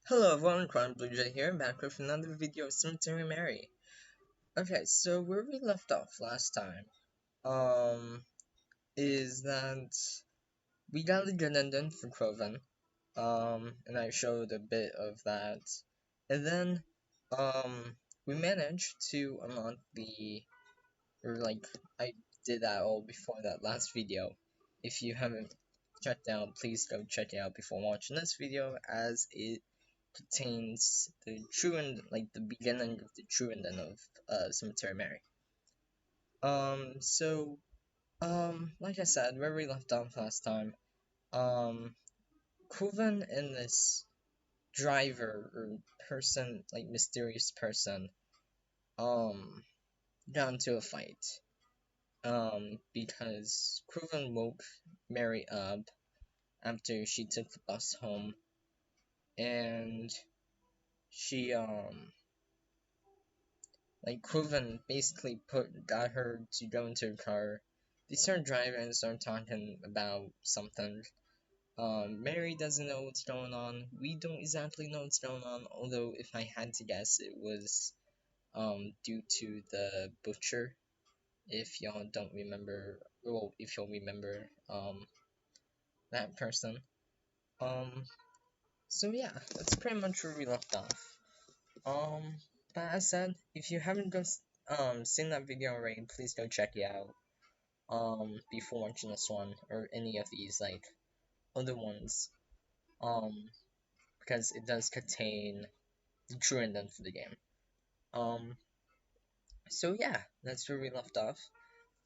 Hello everyone, Crown Blue Jay here, back with another video of Cemetery Mary. Okay, so where we left off last time, is that we got the good ending for Croven, and I showed a bit of that, and then, we managed to unlock I did that all before that last video. If you haven't checked out, please go check it out before watching this video, as it contains the true end, like the beginning of the true ending of Cemetery Mary. So, like I said, where we left off last time, um, Coven and this driver or person, like mysterious person, um, got into a fight. Because Coven woke Mary up after she took the bus home, and she, like Coven basically got her to go into her car. They start driving and start talking about something. Mary doesn't know what's going on. We don't exactly know what's going on, although if I had to guess, it was due to the butcher. If y'all don't remember, well, if you'll remember that person. Um, so yeah, that's pretty much where we left off. Um, but as I said, if you haven't seen that video already, please go check it out. Before watching this one or any of these other ones. Um, because it does contain the true ending for the game. Um, so yeah, that's where we left off.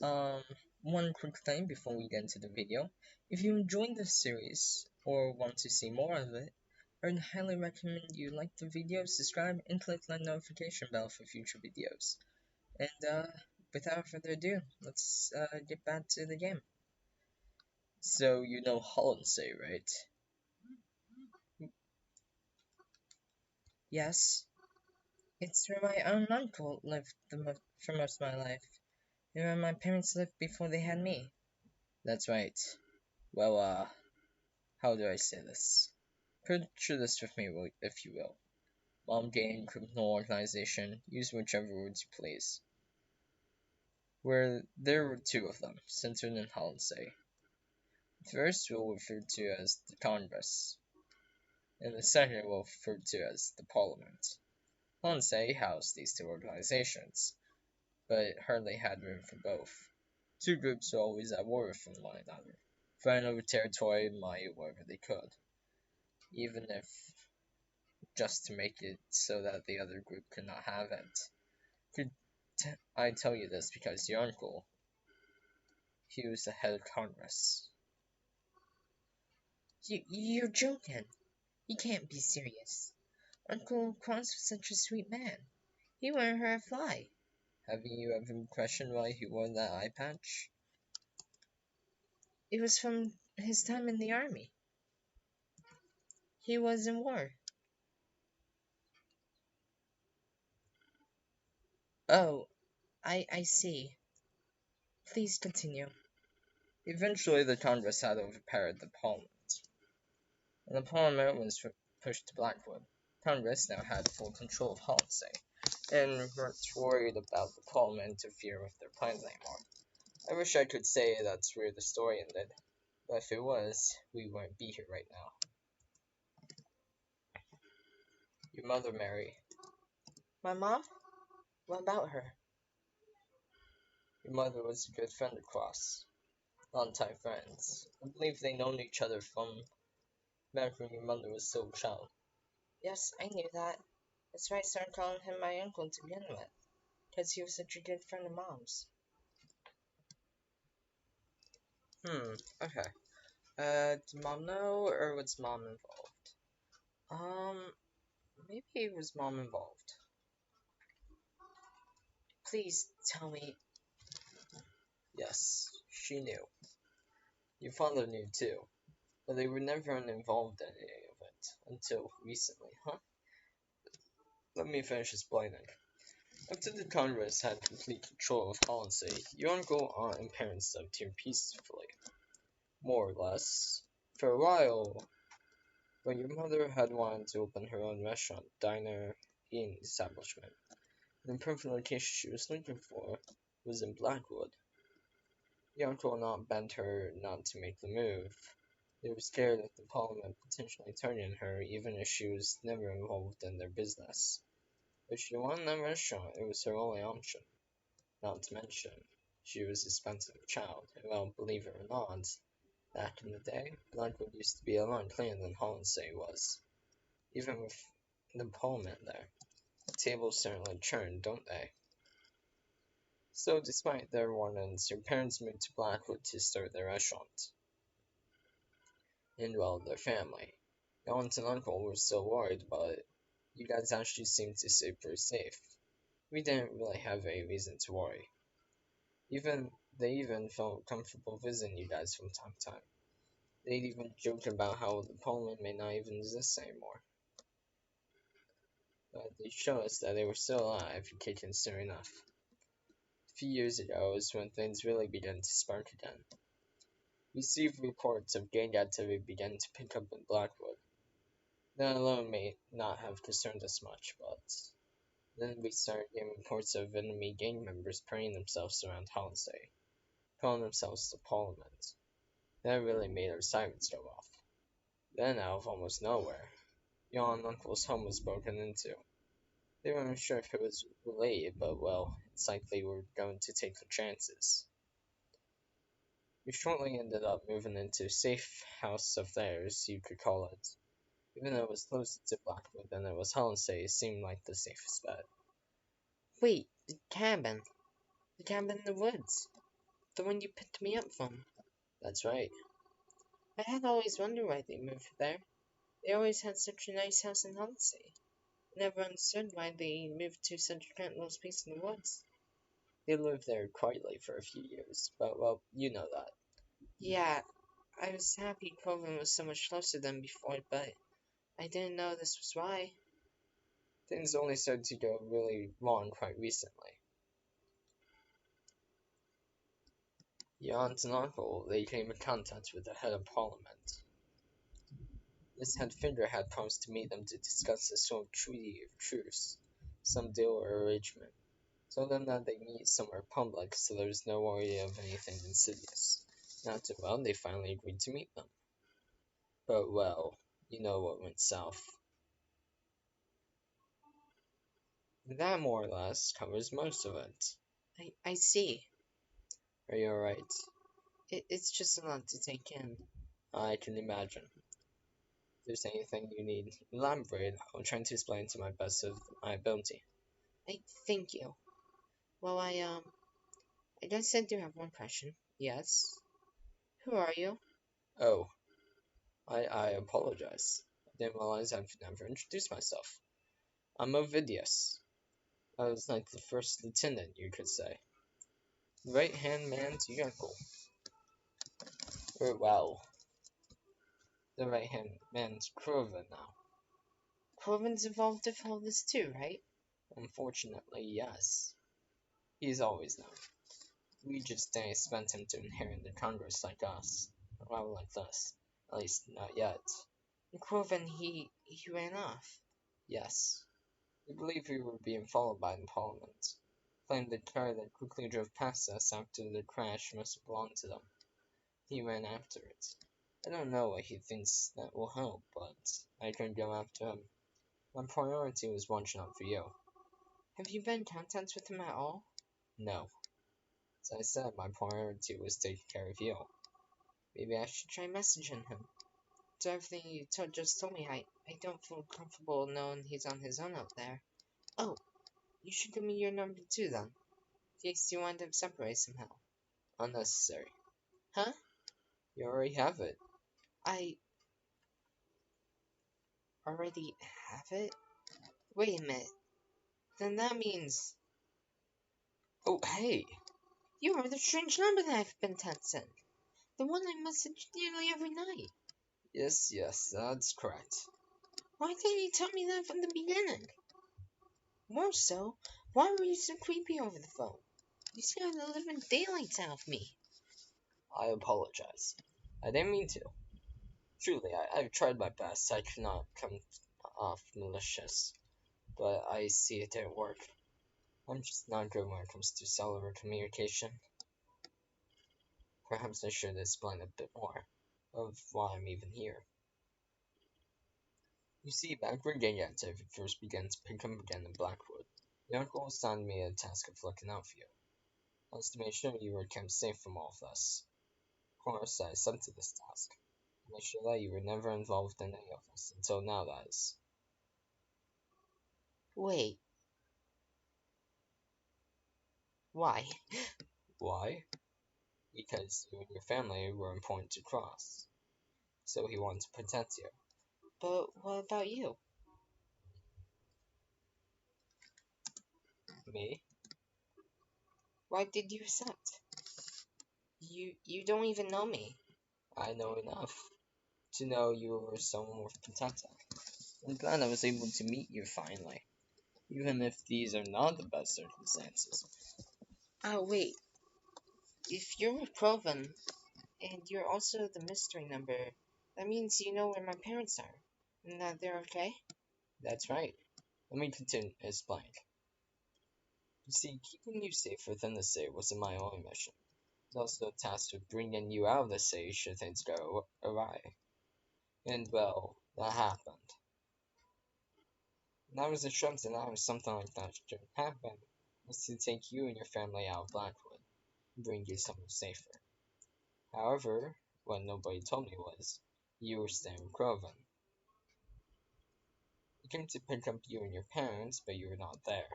Um, one quick thing before we get into the video. If you enjoyed this series or want to see more of it, I would highly recommend you like the video, subscribe, and click that notification bell for future videos. And without further ado, let's get back to the game. So you know Hollinsay, right? Yes, it's where my own uncle lived for most of my life, and where my parents lived before they had me. That's right. Well, how do I say this? Picture this with me, if you will. Mom gang, criminal organization, use whichever words you please. Where there were two of them, centered in Hollinsay. The first we'll refer to as the Congress, and the second we'll refer to as the Parliament. Hollinsay housed these two organizations, but it hardly had room for both. Two groups were always at war with one another, fighting over territory and money wherever they could, even if just to make it so that the other group could not have it. I tell you this because your uncle, he was the head of Congress. You're joking. You can't be serious. Uncle Cross was such a sweet man. He wouldn't hurt a fly. Haven't you ever questioned why he wore that eye patch? It was from his time in the army. He was in war. Oh, I see. Please continue. Eventually, the Congress had overpowered the Parliament, and the Parliament was pushed to Blackwood. Congress now had full control of Hollinsay, and weren't worried about the Parliament interfering with their plans anymore. I wish I could say that's where the story ended, but if it was, we wouldn't be here right now. Your mother, Mary. My mom? What about her? Your mother was a good friend of Cross. Longtime friends. I believe they known each other from back when your mother was still a child. Yes, I knew that. That's why I started calling him my uncle to begin with, because he was such a good friend of Mom's. Okay. Did Mom know, or was Mom involved? Maybe was Mom involved. Please tell me. Yes, she knew. Your father knew too, but they were never involved in any of it until recently, huh? Let me finish explaining. After the Congress had complete control of Colonsay, your uncle, aunt, and parents lived here peacefully, more or less. For a while, But your mother had wanted to open her own restaurant, diner, eating establishment. And the perfect location she was looking for was in Blackwood. The uncle not bent her not to make the move. They were scared that the Parliament potentially turning her, even if she was never involved in their business. If she wanted that restaurant, it was her only option. Not to mention, she was a sensitive child, and well, believe it or not, back in the day, Blackwood used to be a lot cleaner than Hollinsay was. Even with the Parliament there, the tables certainly churned, don't they? So, despite their warnings, her parents moved to Blackwood to start their restaurant. And well, their family. The aunt and uncle were still worried, but you guys actually seemed to stay pretty safe. We didn't really have any reason to worry. They even felt comfortable visiting you guys from time to time. They'd even joke about how the Parliament may not even exist anymore. But they showed us that they were still alive and kicking soon enough. A few years ago is when things really began to spark again. We received reports of gang activity beginning to pick up in Blackwood. That alone may not have concerned us much, but then we started getting reports of enemy gang members parading themselves around Hollinsay, calling themselves the Parliament. That really made our sirens go off. Then, out of almost nowhere, your aunt and uncle's home was broken into. They weren't sure if it was related, but well, it's like they were going to take their chances. We shortly ended up moving into a safe house of theirs, you could call it. Even though it was closer to Blackwood than it was Hollinsay, it seemed like the safest bet. Wait, the cabin. The cabin in the woods. The one you picked me up from. That's right. I had always wondered why they moved there. They always had such a nice house in Huntsey. Never understood why they moved to such a cramped little space in the woods. They lived there quietly for a few years, but well, you know that. Yeah, I was happy Coven was so much closer than before, but I didn't know this was why. Things only started to go really wrong quite recently. Your aunt and uncle, they came in contact with the head of Parliament. This head figure had promised to meet them to discuss a sort of treaty of truce, some deal or arrangement. Told them that they meet somewhere public, so there was no worry of anything insidious. After well, they finally agreed to meet them. But well, you know what went south. That more or less covers most of it. I see. Are you alright? It's just a lot to take in. I can imagine. If there's anything you need elaborate, I'll try to explain to my best of my ability. Thank you. Well, I guess I do have one question. Yes? Who are you? Oh, I apologize. I didn't realize I've never introduced myself. I'm Ovidius. I was like the first lieutenant, you could say. Right hand man to your uncle. Or, well, the right hand man's Kroven now. Coven's involved with all this too, right? Unfortunately, yes. He's always known. We just didn't expect him to inherit the Congress like us. Well, like us. At least, not yet. And Coven, he ran off. Yes. We believe we were being followed by the Parliament. Claimed the car that quickly drove past us after the crash must have belonged to them. He ran after it. I don't know what he thinks that will help, but I couldn't go after him. My priority was watching out for you. Have you been in contact with him at all? No. As I said, my priority was taking care of you. Maybe I should try messaging him. To everything you just told me, I don't feel comfortable knowing he's on his own out there. Oh, you should give me your number too then. In case you wind up separate somehow. Unnecessary. Huh? You already have it. I already have it? Wait a minute. Then that means Oh, hey! you are the strange number that I've been texting. The one I message nearly every night. Yes, that's correct. Why didn't you tell me that from the beginning? More so, why were you so creepy over the phone? You scared the living daylights out of me. I apologize. I didn't mean to. Truly, I've tried my best. I cannot come off malicious, but I see it didn't work. I'm just not good when it comes to cellular communication. Perhaps I should explain a bit more of why I'm even here. You see, back when gang activity first began to pick up again in Blackwood, the uncle assigned me a task of looking out for you. I was to make sure you were kept safe from all of this. Of course, I accepted this task. To make sure that you were never involved in any of this until now, that is. Wait, why? Why? Because you and your family were important to Cross, so he wanted to protect you. But what about you? Me? Why did you accept? You don't even know me. I know enough to know you were someone worth protecting. I'm glad I was able to meet you finally, even if these are not the best circumstances. Oh, wait. If you're with Proven, and you're also the mystery number, that means you know where my parents are, and that they're okay? That's right. Let me continue to explain. You see, keeping you safe within the city wasn't my only mission. It was also tasked with bringing you out of the city should things go awry. And well, that happened. And I was instructed that if something like that should happen, was to take you and your family out of Blackwood and bring you somewhere safer. However, what nobody told me was, you were staying with Groven. I came to pick up you and your parents, but you were not there.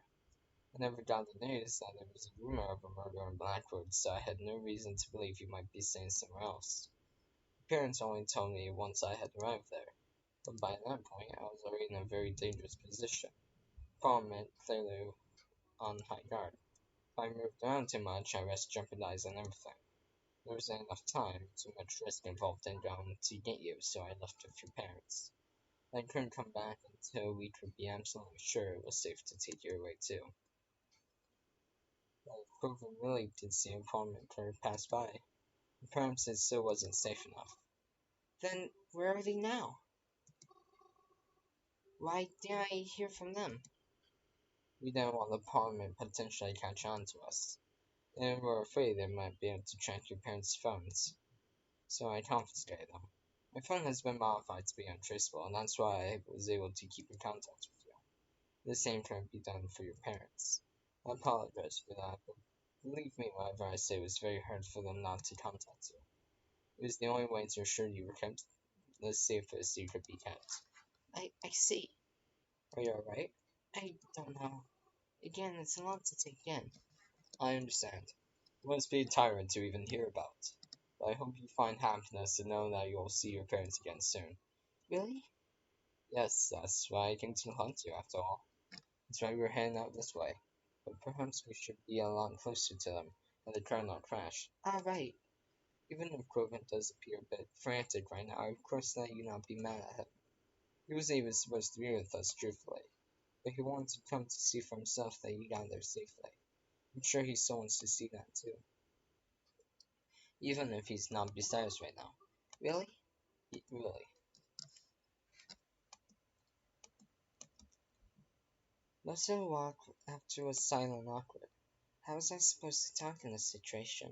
I never got the news that there was a rumor of a murder in Blackwood, so I had no reason to believe you might be staying somewhere else. Your parents only told me once I had arrived there, but by that point I was already in a very dangerous position. Parliament clearly on high guard. If I moved around too much, I risked jeopardizing everything. There wasn't enough time, too much risk involved in going to get you, so I left with your parents. I couldn't come back until we could be absolutely sure it was safe to take you away too. But if Grover really did see a Parliament car pass by, perhaps it still wasn't safe enough. Then where are they now? Why didn't I hear from them? We didn't want the Parliament potentially catch on to us, and we were afraid they might be able to track your parents' phones, so I confiscated them. My phone has been modified to be untraceable, and that's why I was able to keep in contact with you. The same can be done for your parents. I apologize for that, but believe me, whatever I say was very hard for them not to contact you. It was the only way to ensure you were kept the safest you could be kept. I see. Are you alright? I don't know. Again, it's a lot to take in. I understand. It must be tiring to even hear about. But I hope you find happiness in knowing that you'll see your parents again soon. Really? Yes, that's why I came to hunt you after all. That's why we're heading out this way. But perhaps we should be a lot closer to them, and the car not crash. Alright. Even if Groven does appear a bit frantic right now, I of course let you not be mad at him. He was even supposed to be with us, truthfully, but he wanted to come to see for himself that you got there safely. I'm sure he still wants to see that too, even if he's not beside us right now. Really? Really. Most of the walk after was silent and awkward. How was I supposed to talk in this situation?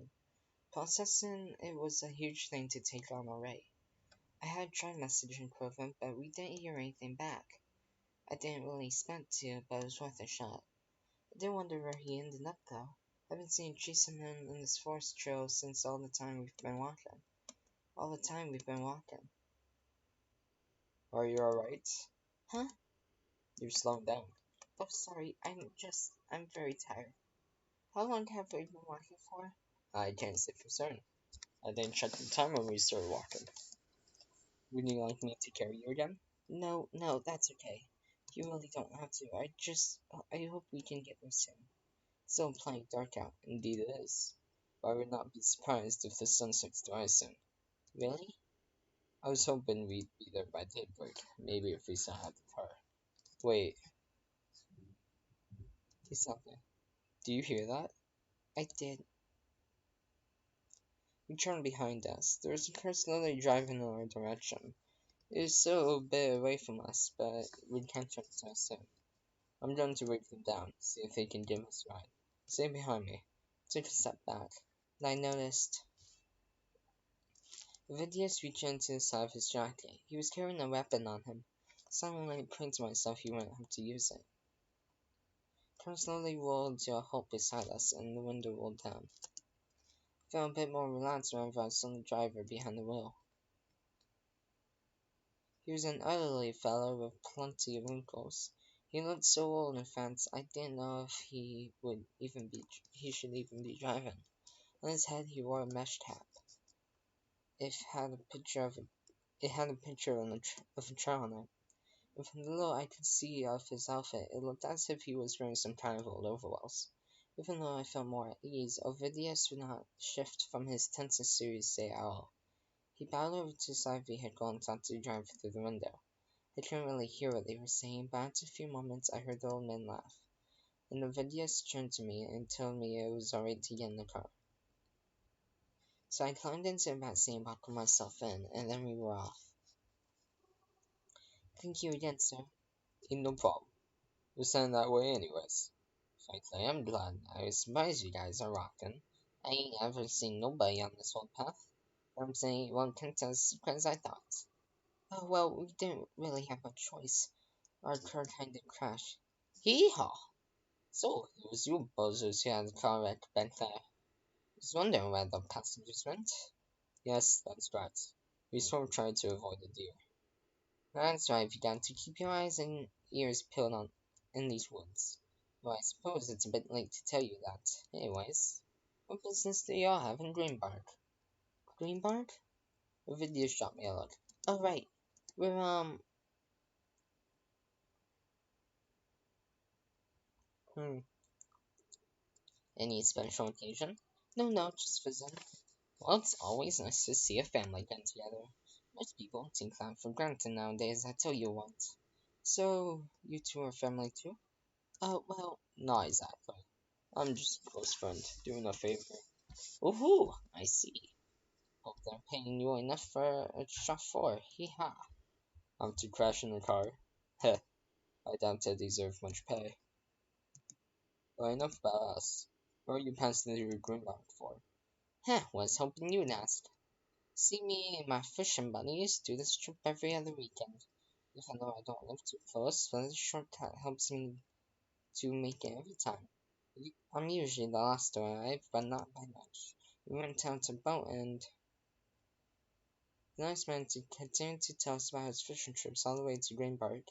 Processing it was a huge thing to take on already. I had tried messaging Proven, but we didn't hear anything back. I didn't really expect to, but it was worth a shot. I did wonder where he ended up though. I've been seeing chasing him in this forest trail since all the time we've been walking. All the time we've been walking. Are you alright? Huh? You're slowing down. Oh, sorry. I'm very tired. How long have we been walking for? I can't say for certain. I didn't check the time when we started walking. Would you like me to carry you again? No, no, that's okay. You really don't have to. I hope we can get there soon. It's still plenty dark out. Indeed it is. But I would not be surprised if the sun starts to rise soon. Really? I was hoping we'd be there by daybreak. Maybe if we still had the car. Wait, say something. Do you hear that? I did. We turned behind us. There was a car slowly driving in our direction. It is still a bit away from us, but we can check it out soon. I'm going to wave them down, see if they can give us a ride. Stay behind me. Take a step back. And I noticed Vidius reached into the side of his jacket. He was carrying a weapon on him. Suddenly, praying to myself he wouldn't have to use it. Car slowly rolled to a halt beside us, and the window rolled down. I felt a bit more relaxed whenever I saw the driver behind the wheel. He was an elderly fellow with plenty of wrinkles. He looked so old in fact, I didn't know if he should even be driving. On his head he wore a mesh cap. It had a picture of a trail on it. And from the little I could see of his outfit, it looked as if he was wearing some kind of old overalls. Even though I felt more at ease, Ovidius would not shift from his tense and serious state at all. He bowed over to the side vehicle and talked to the driver through the window. I couldn't really hear what they were saying, but after a few moments I heard the old man laugh. And Ovidius turned to me and told me it was alright to get in the car. So I climbed into the back seat and buckled myself in, and then we were off. Thank you again, sir. Ain't no problem. We're sending that way anyways. Frankly, I'm glad. I was surprised you guys are rocking. I ain't ever seen nobody on this old path. I'm saying it won't count as surprise I thought. Oh, well, we didn't really have a choice. Our car kind of crashed. Hee-haw! So, it was you bozos who had the car wreck back there. I was wondering where the passengers went. Yes, that's right. We sort of tried to avoid the deer. That's right, you got to keep your eyes and ears peeled on in these woods. Well, I suppose it's a bit late to tell you that. Anyways, what business do y'all have in Greenbark? Greenbark? Ovidius shot me a look. Oh, right. We're, Any special occasion? No, just visiting. Well, it's always nice to see a family get together. Most people take that for granted nowadays, I tell you what. So, you two are family too? Well, not exactly. I'm just a close friend, doing a favor. Woohoo! I see. Hope they're paying you enough for a chauffeur. Hee-ha. I'm to crash in the car. Heh, I doubt I deserve much pay. But enough about us. What are you passing through Greenback for? Was hoping you'd ask. See me and my fishing buddies do this trip every other weekend. Even though I don't live too close, but this shortcut helps me to make it every time. I'm usually the last to arrive, but not by much. We went out to boat and the nice man continued to tell us about his fishing trips all the way to Greenbark.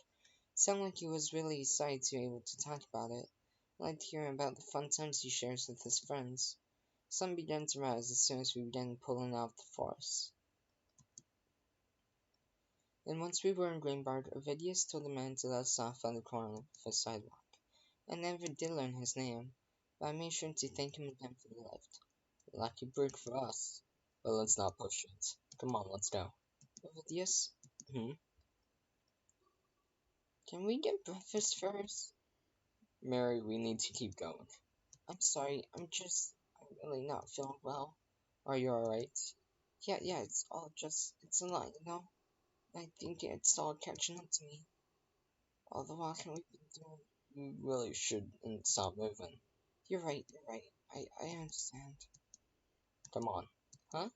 Sounded like he was really excited to be able to talk about it. I liked hearing about the fun times he shares with his friends. Sun began to rise as soon as we began pulling out of the forest. And once we were in Greenbark, Ovidius told the man to let us off on the corner of the sidewalk. I never did learn his name, but I made sure to thank him again for the lift. Lucky break for us. But let's not push it. Come on, let's go. Ovidius, Hmm? can we get breakfast first? Mary, we need to keep going. I'm sorry, I'm really not feeling well. Are you alright? Yeah, it's a lot, you know? I think it's all catching up to me. All the walking we've been doing. You really shouldn't stop moving. You're right. I understand. Come on. Huh?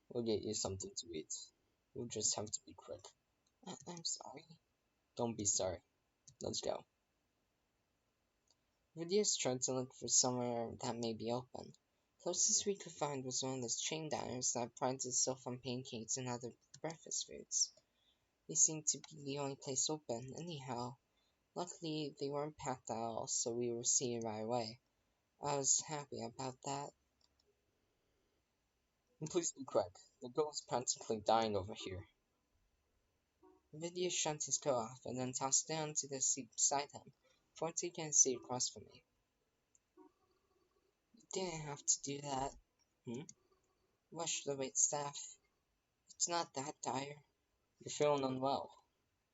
We'll get you something to eat. We'll just have to be quick. I'm sorry. Don't be sorry. Let's go. Ovidius tried to look for somewhere that may be open. Closest we could find was one of those chain diners that prides itself on pancakes and other breakfast foods. They seemed to be the only place open, anyhow. Luckily, they weren't packed at all, so we were seated right away. I was happy about that. And please be quick. The girl is practically dying over here. Ovidius shut his coat off and then tossed it onto the seat beside him, before taking a seat across from me. You didn't have to do that. Hmm? Rush the wait staff. It's not that dire. You're feeling unwell.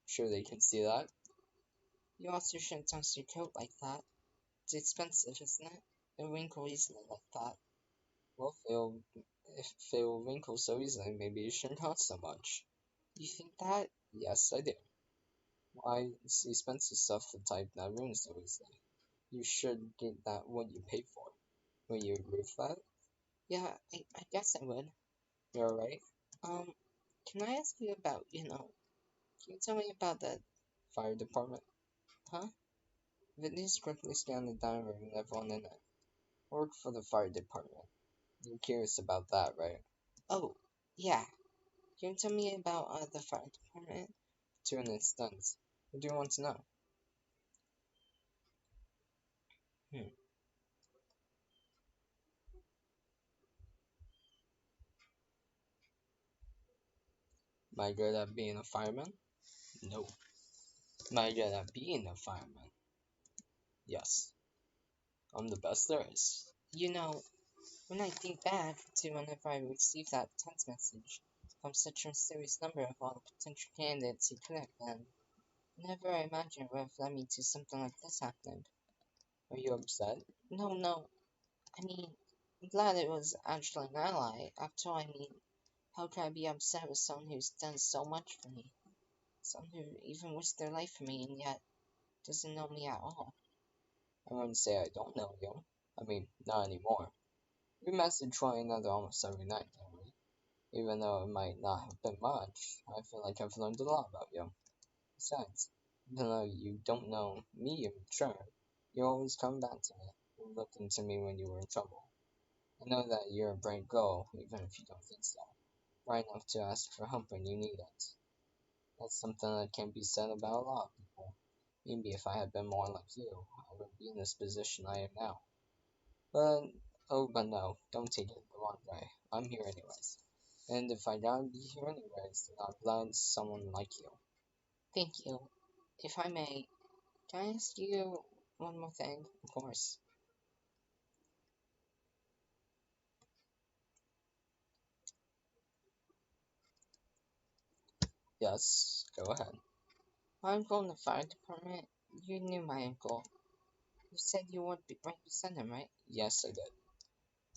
Sure they can see that? You also shouldn't toss your coat like that. It's expensive, isn't it? It'll wrinkle easily like that. Well, if it'll wrinkle so easily, maybe it shouldn't cost so much. You think that? Yes, I do. Why, it's expensive stuff the type that ruins so easily. You should get that what you pay for. Will you agree with that? Yeah, I guess I would. You're right. Um, can I ask you about, can you tell me about that, Fire department. huh? Vinny's quickly scanned the dining room and everyone in it. Work for the fire department. You're curious about that, right? Oh, yeah. Can you tell me about the fire department? To an extent. What do you want to know? Hmm. Am I good at being a fireman? No. Am I good at being a fireman? Yes. I'm the best there is. You know, when I think back to whenever I received that text message from such a mysterious number of all the potential candidates he could have been, never I imagined it would have led me to something like this happening. Are you upset? No, no. I mean, I'm glad it was actually an ally. After all, I mean, how could I be upset with someone who's done so much for me? Someone who even risked their life for me and yet doesn't know me at all. I wouldn't say I don't know you. I mean, not anymore. We message one another almost every night, don't we? Even though it might not have been much, I feel like I've learned a lot about you. Besides, even though you don't know me in return, you always come back to me. You looked into me when you were in trouble. I know that you're a brave girl, even if you don't think so. Bright enough to ask for help when you need it. That's something that can't be said about a lot of people. Maybe if I had been more like you, I wouldn't be in this position I am now. But, oh, but no, don't take it the wrong way. I'm here anyways. And if I gotta be here anyways, then I'm glad someone like you. Thank you. If I may, can I ask you one more thing? Of course. Yes, go ahead. My uncle in the fire department, you knew my uncle. You said you would be right beside him, right? Yes, I did.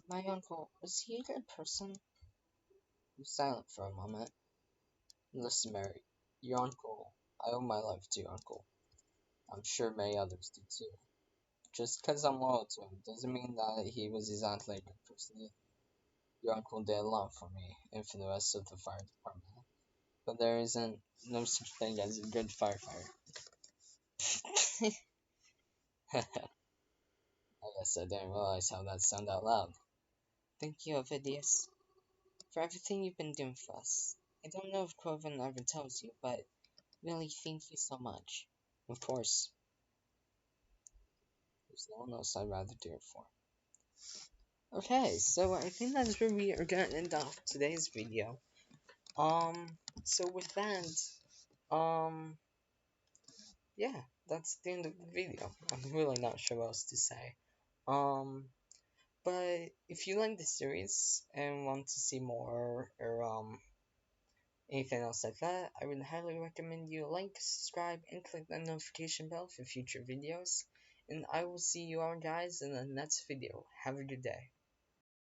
My uncle, was he a good person? I'm silent for a moment. Listen, Mary, your uncle, I owe my life to your uncle. I'm sure many others do too. Just 'cause I'm loyal to him doesn't mean that he was exactly a good person either. Your uncle did a lot for me and for the rest of the fire department. But there isn't no such thing as a good firefighter. I guess I didn't realize how that sounded out loud. Thank you, Ovidius, for everything you've been doing for us. I don't know if Corvin ever tells you, but really thank you so much. Of course, there's no one else I'd rather do it for. Okay, so I think that's where we are gonna end off today's video. So with that, yeah, that's the end of the video. I'm really not sure what else to say. Um, but if you like the series and want to see more or anything else like that, I would highly recommend you like, subscribe, and click that notification bell for future videos. And I will see you all guys in the next video. Have a good day.